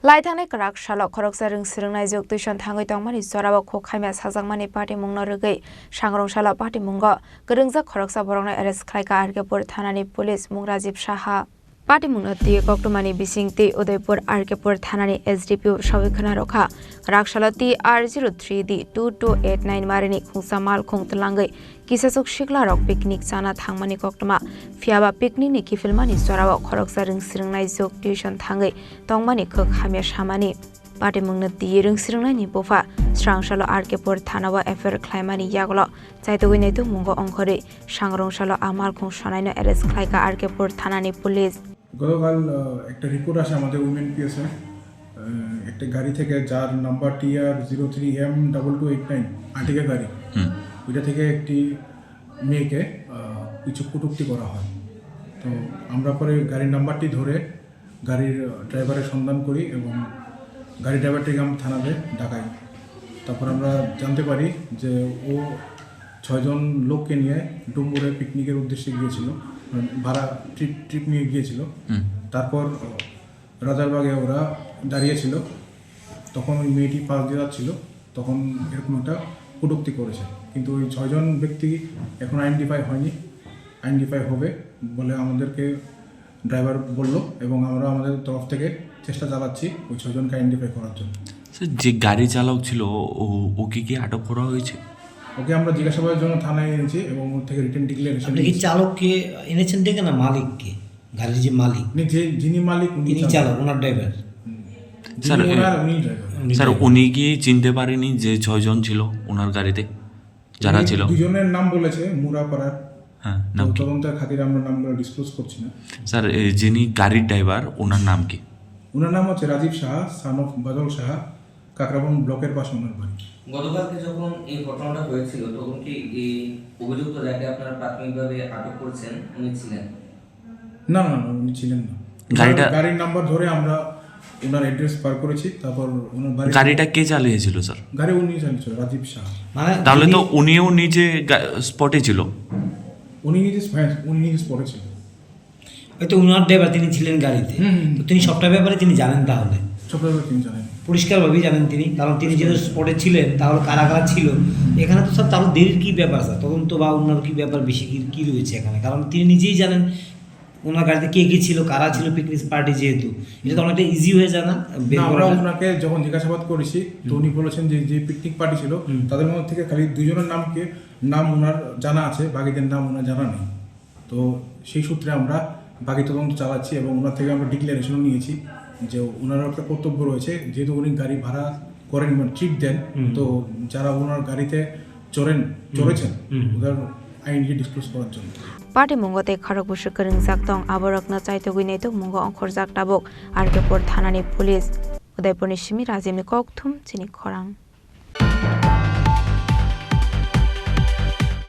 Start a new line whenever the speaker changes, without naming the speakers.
Laithangni Khoroksa Khoroksa Rungsirungnai Jok TuitionThangwitongmaniJorao KhukHamya Sajakmani Patimungo Rugui Sangrongshalo Patimungo Kwrwmngjak Khoroksa Borokno ArrestKhlaikha Arkepur Thanani Police Mungrajib Saha Patimungo Ti Koktumani Bisingti Udaipur Arkepur Thanani SDPO Shawikhana Rokha Rakshala Ti R03D 2289 Marini Khungsamal Khungtlangai Kisasuk Shiklarok Picnic Sana Thangmani Koktuma Fiaba Picnic ni Kifilmani Jorao Khoroksa Rungsirungnai Jok TuitionThangwitongmani KhukHamya Shamani Patimungo Ti Rungsirungnai ni Bofa Strangshalo Arkepur Thanawa ArrestKhlaimani Yaglo Chaitogwinaitu Mungo Ongkhori Sangrongshalo Amal Khungshanaino ArrestKhlaikha Arkepur Thanani Police
গতকাল একটা report আসে আমাদের women পিএসে একটা গাড়ি থেকে যার number TR03M2289 আর্টিকা গাড়ি ওইটা থেকে একটি মেয়েকে কিছু কটূক্তি করা হয়। তো আমরা পরে গাড়ির নাম্বারটি ধরে গাড়ির ড্রাইভারের সন্ধান করি এবং গাড়ি ড্রাইভারটিকে আমরা থানাতে ডাকাই। তারপর আমরা জানতে পারি যে ও 6 জন লোককে নিয়ে ডুম্বুরে পিকনিকের উদ্দেশ্যে গিয়েছিল, ভাড়া ট্রিপ নিয়ে গিয়েছিল। তারপর রাজারবাগে ওরা দাঁড়িয়েছিল, তখন ওই মেয়েটি পাশ দিয়ে যাচ্ছিল, তখন এরকম একটা কটূক্তি করেছে। কিন্তু ওই 6 জন ব্যক্তি এখন আইডেন্টিফাই হয়নি, আইডেন্টিফাই হবে বলে আমাদেরকে ড্রাইভার বলল এবং আমরা আমাদের তরফ থেকে চেষ্টা চালাচ্ছি ওই 6 জনকে আইডেন্টিফাই করার জন্য।
যে গাড়ি চালক ছিল ওকে কি আটক করা হয়েছে?
ওকে আমরা জিজ্ঞাসাবাদের জন্য থানায় এনেছি এবং ওর থেকে রিটেন ডিক্লারেশন।
আপনি কি চালককে এনেছেন ডেকে না মালিককে? গাড়ির যে মালিক,
যিনি মালিক উনি
চালক, ওনার ড্রাইভার।
স্যার উনি কি চিনতে পারেনি যে 6 জন ছিল ওনার গাড়িতে যারা ছিল?
2 জনের নাম বলেছে মুরাপাড়ার। হ্যাঁ, তদন্তের খাতিরে আমরা নামগুলো ডিসক্লোজ করছি না।
স্যার যিনি গাড়ির ড্রাইভার ওনার নাম কি?
ওনার নাম হচ্ছে রাজীব সাহা, সান অফ বাদল সাহা, কাকরাবন ব্লকের পাশে ওনার বাড়ি।
গতকালকে যখন এই ঘটনাটা হয়েছিল তখন কি এই অভিযুক্ত যাকে আপনারা প্রাথমিকভাবে আটক করেছেন উনি ছিলেন?
না, উনি ছিলেন না। গাড়ির নাম্বার ধরে আমরা ওনার অ্যাড্রেস পার করেছি। তারপর ওনার বাড়ি।
গাড়িটা কে চালিয়েছিল স্যার?
গাড়ি উনি চালিয়েছিল, রাজীব সাহা।
তাহলে তো উনিও নিজে স্পটে ছিল।
উনি নিজে স্পটে ছিল।
হয়তো ওনার ড্রাইভার তিনি ছিলেন গাড়িতে, তো তিনি সবটা ব্যাপারে তিনি জানেন। তাহলে
সবটা ব্যাপারে তিনি জানেন,
পরিষ্কারভাবেই জানেন তিনি, কারণ তিনি যেহেতু স্পটে ছিলেন। তাহলে কারা কারা ছিল এখানে, তো স্যার তাহলে দেরির কী ব্যাপার স্যার? তদন্ত বা ওনার কী ব্যাপার বেশি কী রয়েছে এখানে? কারণ তিনি নিজেই জানেন ওনার গাড়িতে কে কে ছিল, কারা ছিল, পিকনিক পার্টি যেহেতু, এটা তো অনেকটা ইজি হয়ে যায় না?
আমরা ওনাকে যখন জিজ্ঞাসাবাদ করেছি তো উনি বলেছেন যে পিকনিক পার্টি ছিল তাদের মধ্যে থেকে খালি 2 জনের নাম ওনার জানা আছে, বাকিদের নাম ওনার জানা নেই। তো সেই সূত্রে আমরা বাকি তদন্ত চালাচ্ছি এবং ওনার থেকে আমরা ডিক্লারেশনও নিয়েছি যে ওনারও একটা কর্তব্য রয়েছে, যেহেতু উনি গাড়ি ভাড়া করেন, মানে ট্রিপ দেন, তো যারা ওনার গাড়িতে চড়েছেন ওদের আইনকে ডিসক্লোজ করার জন্য।
Patimungo te Khoroksa Kwrwmngjak tong Borokno Chaitogwinaitu Mungo Ongkhorjak tabok Arkepur Thanani Police Udaipurni Simi Rajimni Kokthum Chini Khorang